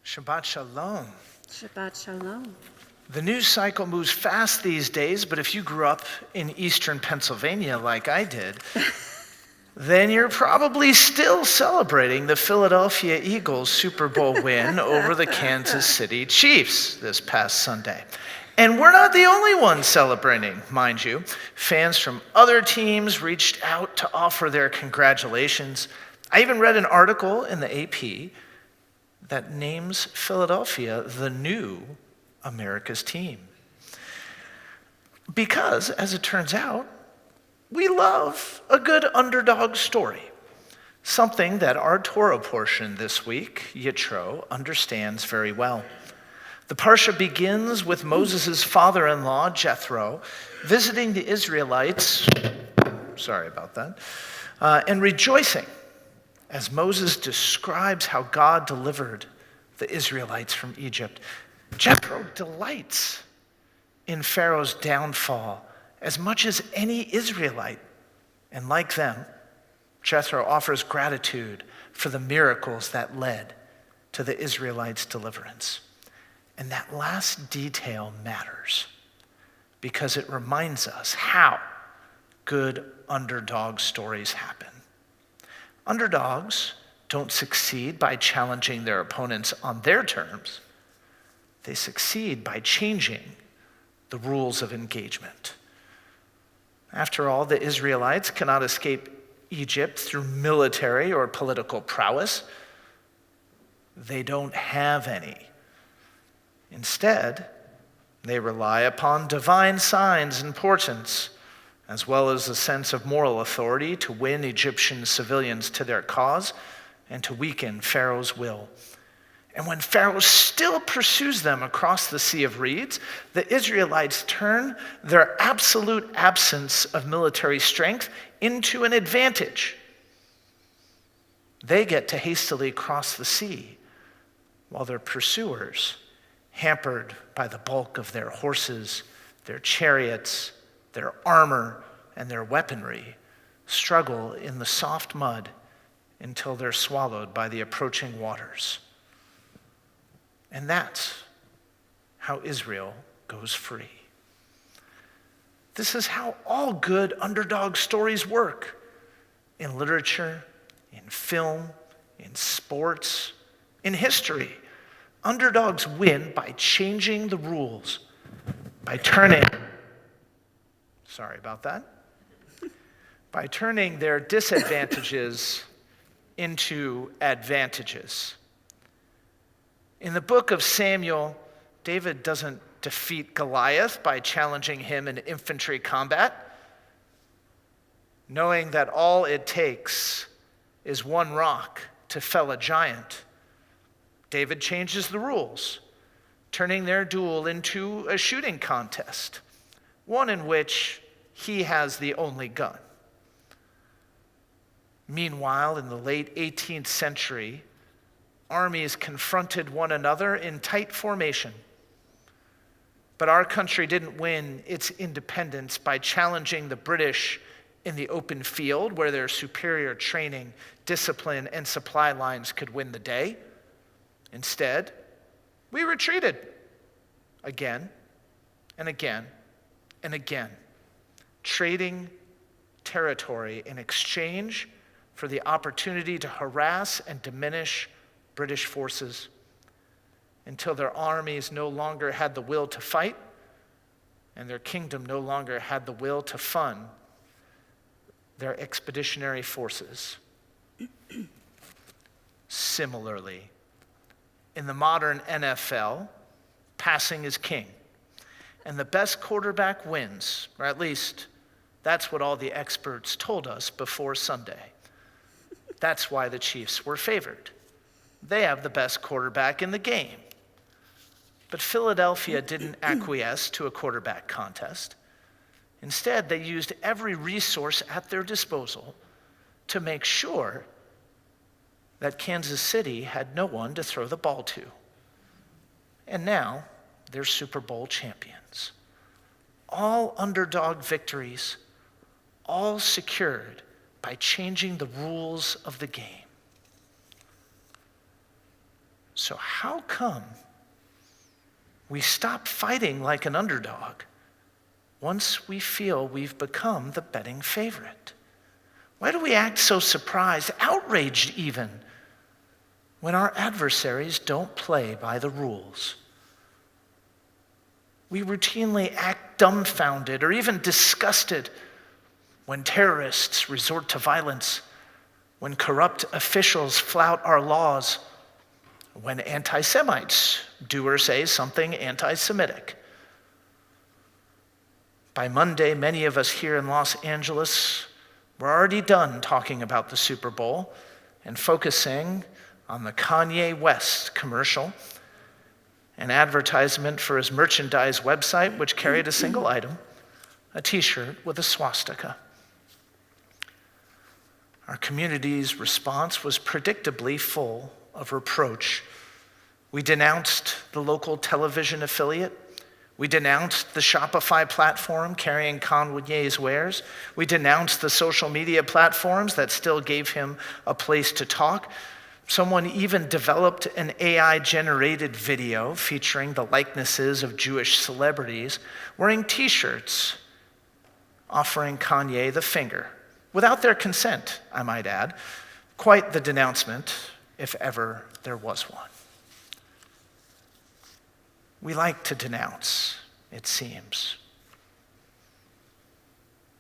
Shabbat Shalom. Shabbat Shalom. The news cycle moves fast these days, but if you grew up in eastern Pennsylvania like I did, then you're probably still celebrating the Philadelphia Eagles Super Bowl win over the Kansas City Chiefs this past Sunday. And we're not the only ones celebrating, mind you. Fans from other teams reached out to offer their congratulations. I even read an article in the AP that names Philadelphia the new America's team. Because, as it turns out, we love a good underdog story, something that our Torah portion this week, Yitro, understands very well. The parsha begins with Moses' father-in-law, Jethro, visiting the Israelites, and rejoicing as Moses describes how God delivered the Israelites from Egypt. Jethro delights in Pharaoh's downfall as much as any Israelite. And like them, Jethro offers gratitude for the miracles that led to the Israelites' deliverance. And that last detail matters because it reminds us how good underdog stories happen. Underdogs don't succeed by challenging their opponents on their terms. They succeed by changing the rules of engagement. After all, the Israelites cannot escape Egypt through military or political prowess. They don't have any. Instead, they rely upon divine signs and portents, as well as a sense of moral authority to win Egyptian civilians to their cause and to weaken Pharaoh's will. And when Pharaoh still pursues them across the Sea of Reeds, the Israelites turn their absolute absence of military strength into an advantage. They get to hastily cross the sea, while their pursuers, hampered by the bulk of their horses, their chariots, their armor, and their weaponry, struggle in the soft mud until they're swallowed by the approaching waters. And that's how Israel goes free. This is how all good underdog stories work. In literature, in film, in sports, in history, underdogs win by changing the rules, by turning their disadvantages into advantages. In the book of Samuel, David doesn't defeat Goliath by challenging him in infantry combat, knowing that all it takes is one rock to fell a giant. David changes the rules, turning their duel into a shooting contest, one in which he has the only gun. Meanwhile, in the late 18th century, armies confronted one another in tight formation. But our country didn't win its independence by challenging the British in the open field where their superior training, discipline, and supply lines could win the day. Instead, we retreated again and again and again, trading territory in exchange for the opportunity to harass and diminish British forces until their armies no longer had the will to fight and their kingdom no longer had the will to fund their expeditionary forces. Similarly, in the modern NFL, passing is king, and the best quarterback wins, or at least that's what all the experts told us before Sunday. That's why the Chiefs were favored. They have the best quarterback in the game. But Philadelphia didn't acquiesce to a quarterback contest. Instead, they used every resource at their disposal to make sure that Kansas City had no one to throw the ball to. And now, they're Super Bowl champions. All underdog victories, all secured by changing the rules of the game. So how come we stop fighting like an underdog once we feel we've become the betting favorite? Why do we act so surprised, outraged even, when our adversaries don't play by the rules? We routinely act dumbfounded or even disgusted when terrorists resort to violence, when corrupt officials flout our laws, when anti-Semites do or say something anti-Semitic. By Monday, many of us here in Los Angeles were already done talking about the Super Bowl and focusing on the Kanye West commercial, an advertisement for his merchandise website, which carried a single item, a t-shirt with a swastika. Our community's response was predictably full of reproach. We denounced the local television affiliate. We denounced the Shopify platform carrying Kanye's wares. We denounced the social media platforms that still gave him a place to talk. Someone even developed an AI-generated video featuring the likenesses of Jewish celebrities wearing t-shirts offering Kanye the finger, without their consent, I might add. Quite the denouncement, if ever there was one. We like to denounce, it seems.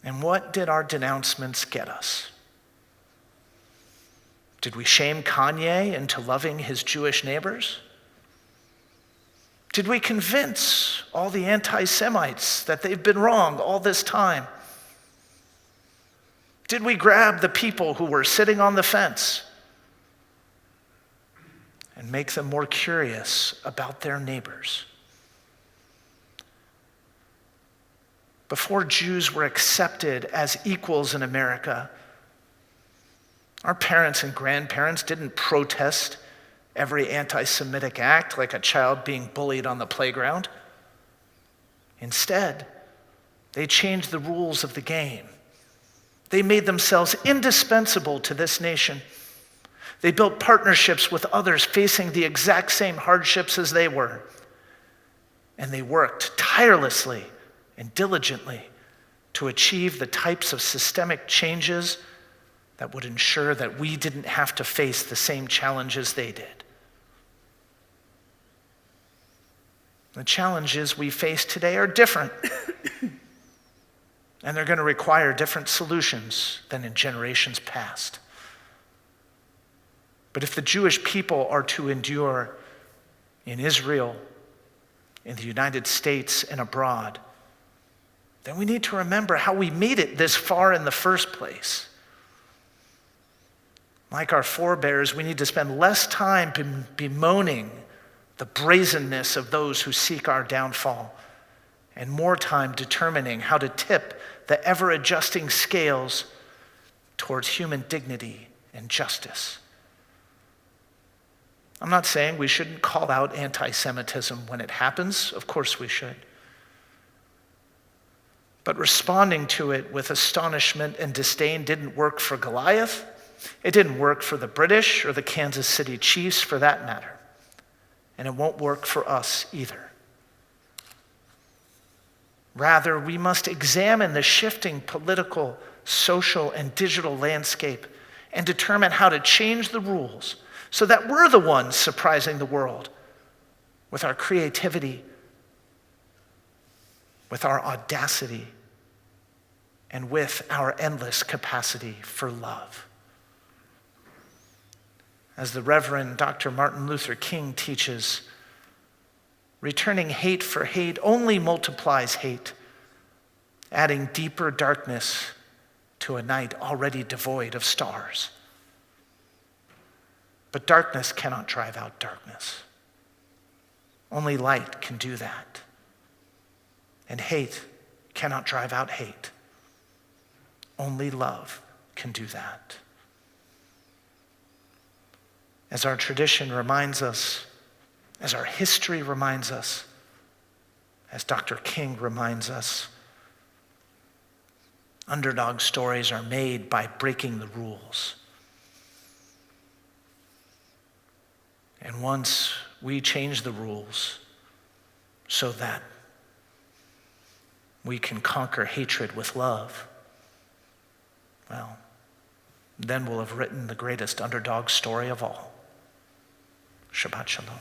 And what did our denouncements get us? Did we shame Kanye into loving his Jewish neighbors? Did we convince all the anti-Semites that they've been wrong all this time? Did we grab the people who were sitting on the fence and make them more curious about their neighbors? Before Jews were accepted as equals in America, our parents and grandparents didn't protest every anti-Semitic act like a child being bullied on the playground. Instead, they changed the rules of the game. They made themselves indispensable to this nation. They built partnerships with others facing the exact same hardships as they were. And they worked tirelessly and diligently to achieve the types of systemic changes that would ensure that we didn't have to face the same challenges they did. The challenges we face today are different. And they're going to require different solutions than in generations past. But if the Jewish people are to endure in Israel, in the United States, and abroad, then we need to remember how we made it this far in the first place. Like our forebears, we need to spend less time bemoaning the brazenness of those who seek our downfall, and more time determining how to tip the ever-adjusting scales towards human dignity and justice. I'm not saying we shouldn't call out anti-Semitism when it happens. Of course we should. But responding to it with astonishment and disdain didn't work for Goliath. It didn't work for the British or the Kansas City Chiefs, for that matter. And it won't work for us either. Rather, we must examine the shifting political, social, and digital landscape and determine how to change the rules so that we're the ones surprising the world with our creativity, with our audacity, and with our endless capacity for love. As the Reverend Dr. Martin Luther King teaches, returning hate for hate only multiplies hate, adding deeper darkness to a night already devoid of stars. But darkness cannot drive out darkness. Only light can do that. And hate cannot drive out hate. Only love can do that. As our tradition reminds us, as our history reminds us, as Dr. King reminds us, underdog stories are made by breaking the rules. And once we change the rules so that we can conquer hatred with love, well, then we'll have written the greatest underdog story of all. Shabbat Shalom.